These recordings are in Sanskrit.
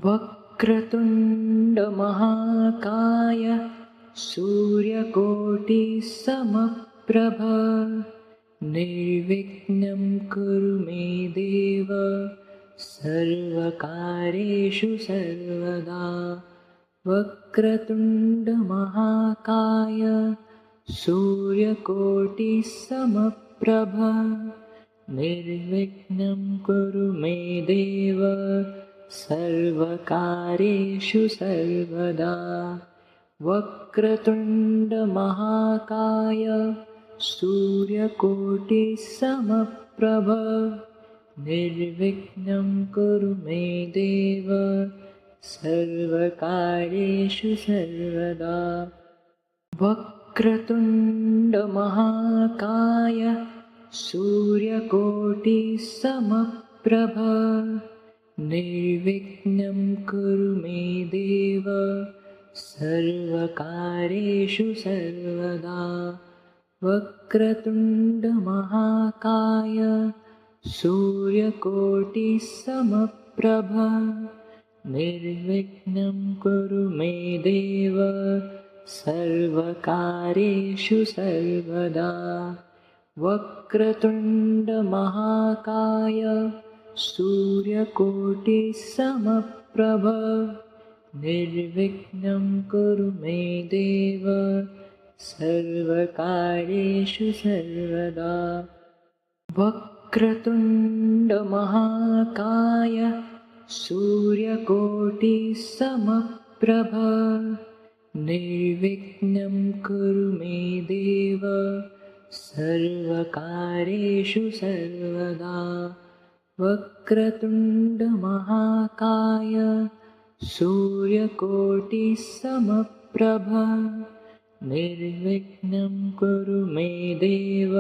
वक्रतुण्ड महाकाय सूर्यकोटिसमप्रभ निर्विघ्नं कुरु मे देव सर्वकार्येषु सर्वदा। वक्रतुण्ड महाकाय सूर्यकोटिसमप्रभ निर्विघ्नं कुरु मे देव सर्वकार्येषु सर्वदा। वक्रतुण्ड महाकाय सूर्यकोटिसमप्रभ निर्विघ्नं कुरु मे देव सर्वकार्येषु सर्वदा। वक्रतुण्ड महाकाय सूर्यकोटिसमप्रभ निर्विघ्नं कुरु मे देव सर्वकार्येषु सर्वदा। वक्रतुण्ड महाकाय सूर्यकोटिसमप्रभ निर्विघ्नं कुरु मे देव सर्वकार्येषु सर्वदा। वक्रतुण्ड महाकाय सूर्यकोटिसमप्रभ निर्विघ्नं कुरु मे देव सर्वकार्येषु सर्वदा। वक्रतुण्ड महाकाय सूर्यकोटिसमप्रभ निर्विघ्नं कुरु मे देव सर्वकार्येषु सर्वदा। वक्रतुण्ड महाकाय सूर्यकोटिसमप्रभ निर्विघ्नं कुरु मे देव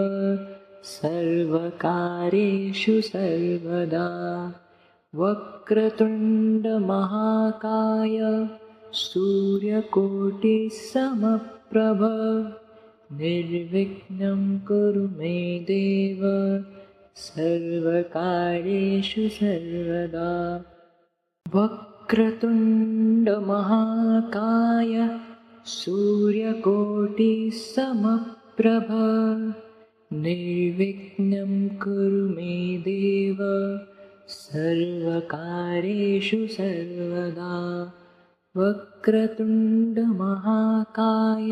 सर्वकार्येषु सर्वदा। वक्रतुण्ड महाकाय सूर्यकोटिसमप्रभ निर्विघ्नं कुरु मे देव सर्वकार्येषु सर्वदा। वक्रतुण्ड महाकाय सूर्यकोटिसमप्रभ निर्विघ्नं कुरु मे देव सर्वकार्येषु सर्वदा। वक्रतुण्ड महाकाय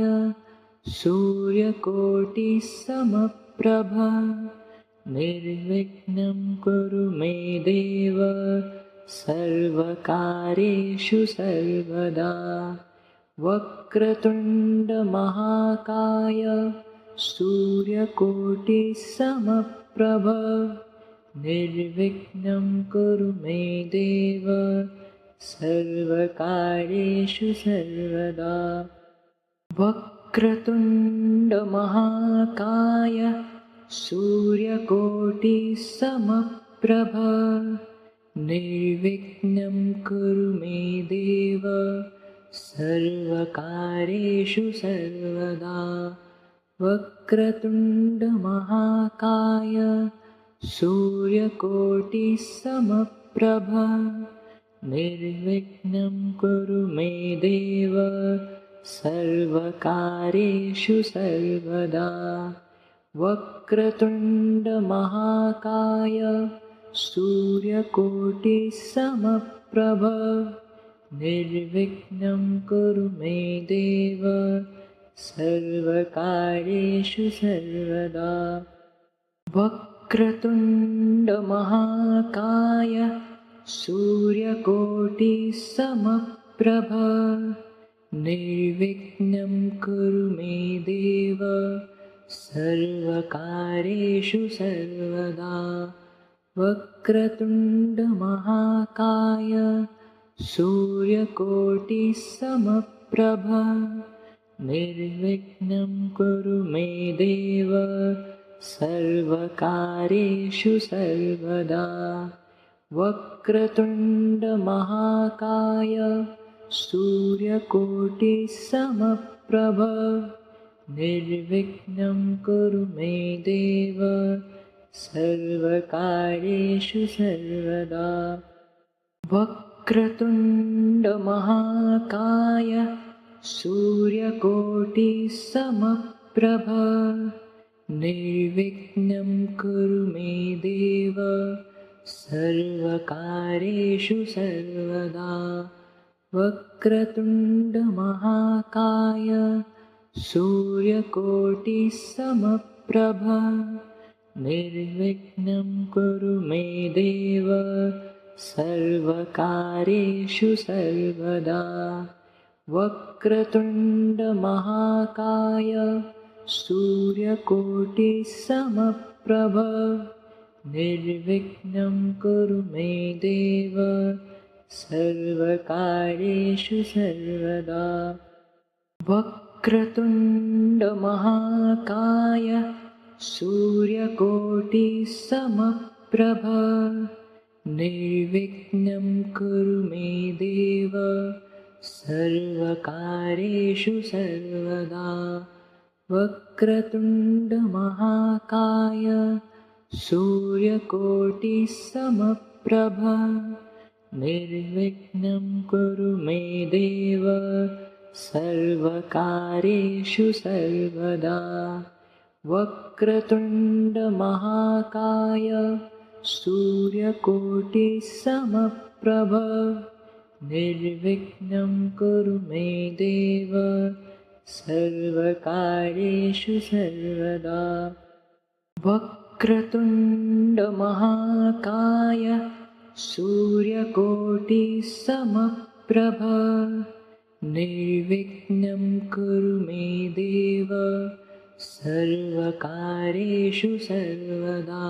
सूर्यकोटिसमप्रभ निर्विघ्नं कुरु मे देव सर्वकार्येषु सर्वदा। वक्रतुण्ड महाकाय सूर्यकोटिसमप्रभ निर्विघ्नं कुरु मे देव सर्वकार्येषु सर्वदा। वक्रतुण्ड महाकाय सूर्यकोटिसमप्रभ निर्विघ्नं कुरु मे देव सर्वकार्येषु सर्वदा। वक्रतुण्ड महाकाय सूर्यकोटिसमप्रभ निर्विघ्नं कुरु मे देव सर्वकार्येषु सर्वदा। वक्रतुण्ड महाकाय सूर्यकोटिसमप्रभ निर्विघ्नं कुरु मे देव सर्वकार्येषु सर्वदा। वक्रतुण्ड महाकाय सूर्यकोटिसमप्रभ निर्विघ्नं कुरु मे देव सर्वकार्येषु सर्वदा। वक्रतुण्ड महाकाय सूर्यकोटिसमप्रभ निर्विघ्नं कुरु मे देव सर्वकार्येषु सर्वदा। वक्रतुण्ड महाकाय सूर्यकोटिसमप्रभ निर्विघ्नं कुरु मे देव सर्वकार्येषु सर्वदा। वक्रतुण्डमहाकाय सूर्यकोटिसमप्रभ निर्विघ्नं कुरु मे देव सर्वकार्येषु सर्वदा। वक्रतुण्डमहाकाय सूर्यकोटिसमप्रभ निर्विघ्नं कुरु मे देव सर्वकार्येषु सर्वदा। वक्रतुण्डमहाकाय सूर्यकोटिसमप्रभ निर्विघ्नं कुरु मे देव सर्वकार्येषु सर्वदा। वक्रतुण्डमहाकाय सूर्यकोटिसमप्रभ निर्विघ्नं कुरु मे देव सर्वकार्येषु सर्वदा। वक्रतुण्डमहाकाय सूर्यकोटिसमप्रभ निर्विघ्नं कुरु मे देव सर्वकार्येषु सर्वदा। वक्रतुण्डमहाकाय सूर्यकोटिसमप्रभ निर्विघ्नं कुरु मे देव सर्वकार्येषु सर्वदा। वक्रतुण्डमहाकाय सूर्यकोटिसमप्रभ निर्विघ्नं कुरु मे देव सर्वकार्येषु सर्वदा।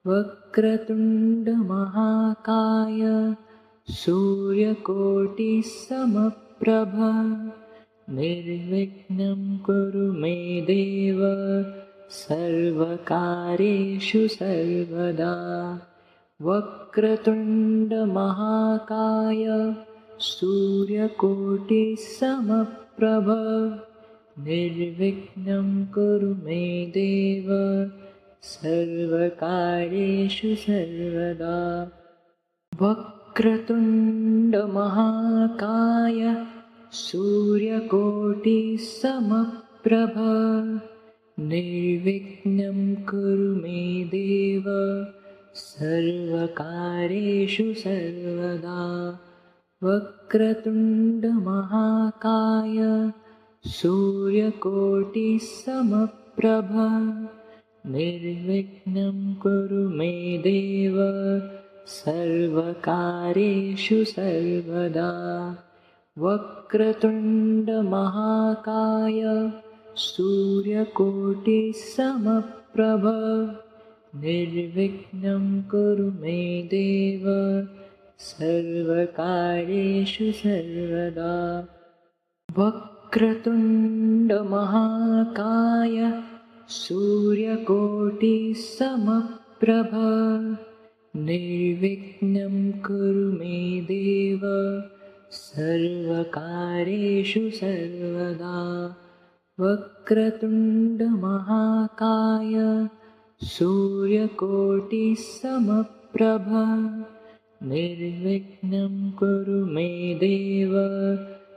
वक्रतुण्डमहाकाय सूर्यकोटिसमप्रभ निर्विघ्नं कुरु मे देव सर्वकार्येषु सर्वदा। वक्रतुण्डमहाकाय सूर्यकोटिसमप्रभ निर्विघ्नं कुरु मे देव सर्वकार्येषु सर्वदा। वक्रतुण्डमहाकाय सूर्यकोटिसमप्रभ निर्विघ्नं कुरु मे देव सर्वकार्येषु सर्वदा। वक्रतुण्डमहाकाय सूर्यकोटिसमप्रभ निर्विघ्नं कुरु मे देव सर्वकार्येषु सर्वदा। वक्रतुण्डमहाकाय सूर्यकोटिसमप्रभ निर्विघ्नं कुरु मे देव सर्वकार्येषु सर्वदा। वक्रतुण्डमहाकाय सूर्यकोटिसमप्रभ निर्विघ्नं कुरु मे देव सर्वकार्येषु सर्वदा। वक्रतुण्डमहाकाय सूर्यकोटिसमप्रभ निर्विघ्नं कुरु मे देव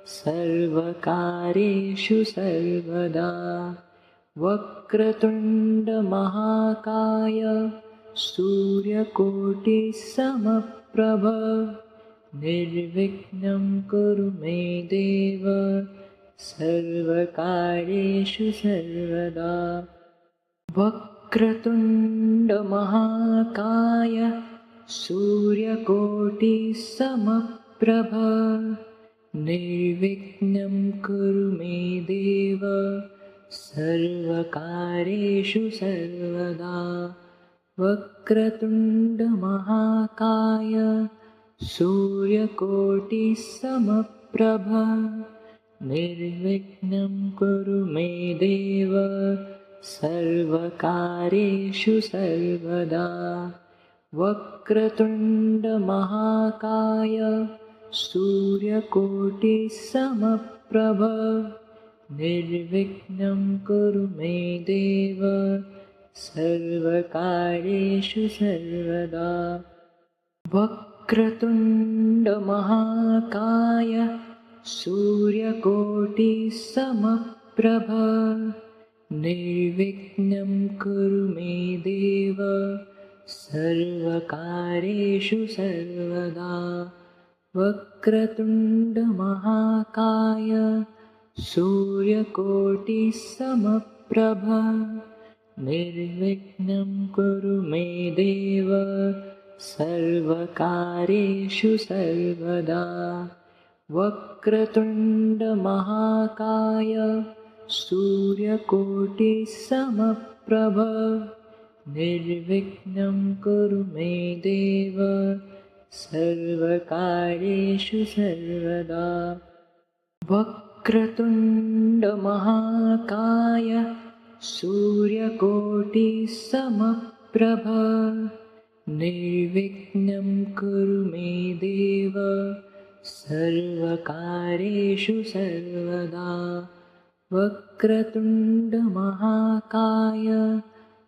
सर्वकार्येषु सर्वदा। वक्रतुण्डमहाकाय सूर्यकोटिसमप्रभ निर्विघ्नं कुरु मे देव सर्वकार्येषु सर्वदा। वक्रतुण्डमहाकाय सूर्यकोटिसमप्रभ निर्विघ्नं कुरु मे देव सर्वकार्येषु सर्वदा। वक्रतुण्डमहाकाय सूर्यकोटिसमप्रभ निर्विघ्नं कुरु मे देव सर्वकार्येषु सर्वदा। वक्रतुण्डमहाकाय सूर्यकोटिसमप्रभ निर्विघ्नं कुरु मे देव सर्वकार्येषु सर्वदा। वक्रतुण्डमहाकाय सूर्यकोटिसमप्रभ निर्विघ्नं कुरु मे देव सर्वकार्येषु सर्वदा। वक्रतुण्डमहाकाय सूर्यकोटिसमप्रभ निर्विघ्नं कुरु मे देव सर्वकार्येषु सर्वदा। वक्रतुण्डमहाकाय सूर्यकोटिसमप्रभ निर्विघ्नं कुरु मे देव सर्वकार्येषु सर्वदा। वक्रतुण्डमहाकाय सूर्यकोटिसमप्रभ निर्विघ्नं कुरु मे देव सर्वकार्येषु सर्वदा। वक्रतुण्डमहाकाय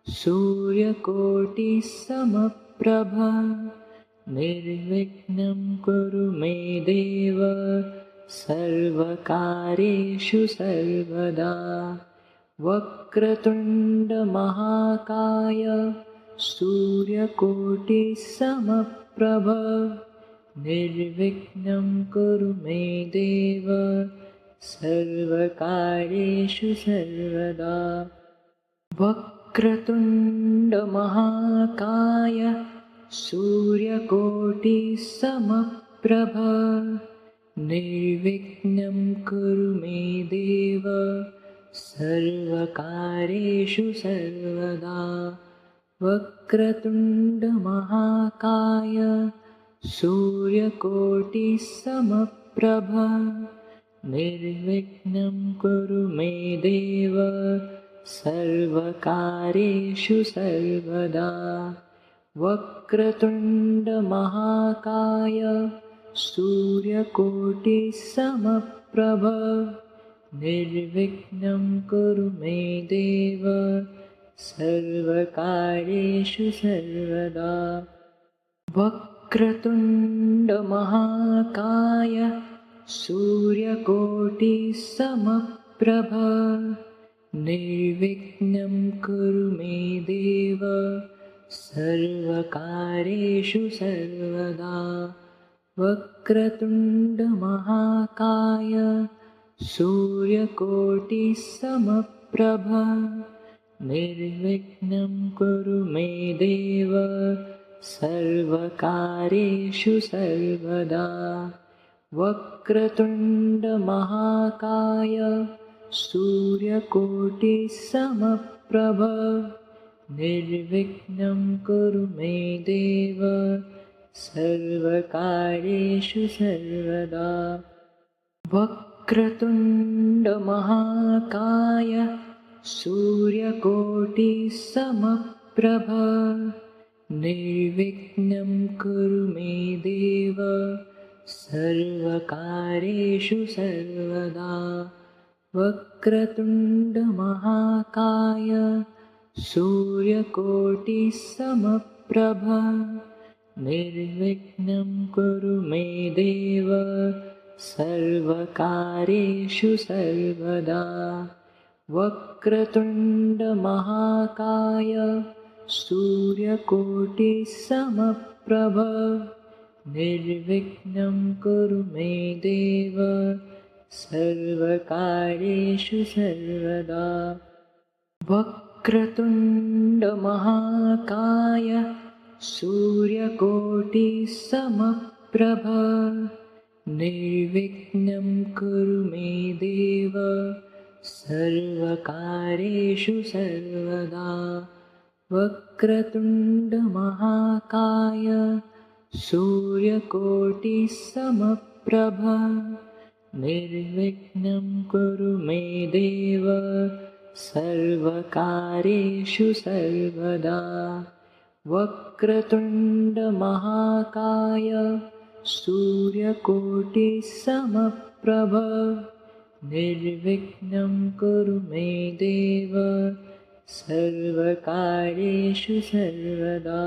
सूर्यकोटिसमप्रभ निर्विघ्नं कुरु मे देव सर्वकार्येषु सर्वदा। वक्रतुण्डमहाकाय सूर्यकोटिसमप्रभ निर्विघ्नं कुरु मे देव सर्वकार्येषु सर्वदा। वक्रतुण्डमहाकाय सूर्यकोटिसमप्रभ निर्विघ्नं कुरु मे देव सर्वकार्येषु सर्वदा। वक्रतुण्डमहाकाय सूर्यकोटिसमप्रभ निर्विघ्नं कुरु मे देव सर्वकार्येषु सर्वदा। वक्रतुण्डमहाकाय सूर्यकोटिसमप्रभ निर्विघ्नं कुरु मे देव सर्वकार्येषु सर्वदा। वक्रतुण्डमहाकाय सूर्यकोटिसमप्रभ निर्विघ्नं कुरु मे देव सर्वकार्येषु सर्वदा। वक्रतुण्डमहाकाय सूर्यकोटिसमप्रभ निर्विघ्नं कुरु मे देव सर्वकार्येषु सर्वदा। वक्रतुण्डमहाकाय सूर्यकोटिसमप्रभ निर्विघ्नं कुरु मे देव सर्वकार्येषु सर्वदा। वक्रतुण्डमहाकाय सूर्यकोटिसमप्रभ निर्विघ्नं कुरु मे देव सर्वकार्येषु सर्वदा। वक्रतुण्डमहाकाय सूर्यकोटिसमप्रभ निर्विघ्नं कुरु मे देव सर्वकार्येषु सर्वदा। वक्रतुण्डमहाकाय सूर्यकोटिसमप्रभ निर्विघ्नं कुरु मे देव सर्वकार्येषु सर्वदा। वक्रतुण्डमहाकाय सूर्यकोटिसमप्रभ निर्विघ्नं कुरु मे देव सर्वकार्येषु सर्वदा। वक्रतुण्डमहाकाय सूर्यकोटिसमप्रभ निर्विघ्नं कुरु मे देव सर्वकार्येषु सर्वदा। वक्रतुण्डमहाकाय सूर्यकोटिसमप्रभ निर्विघ्नं कुरु मे देव सर्वकार्येषु सर्वदा।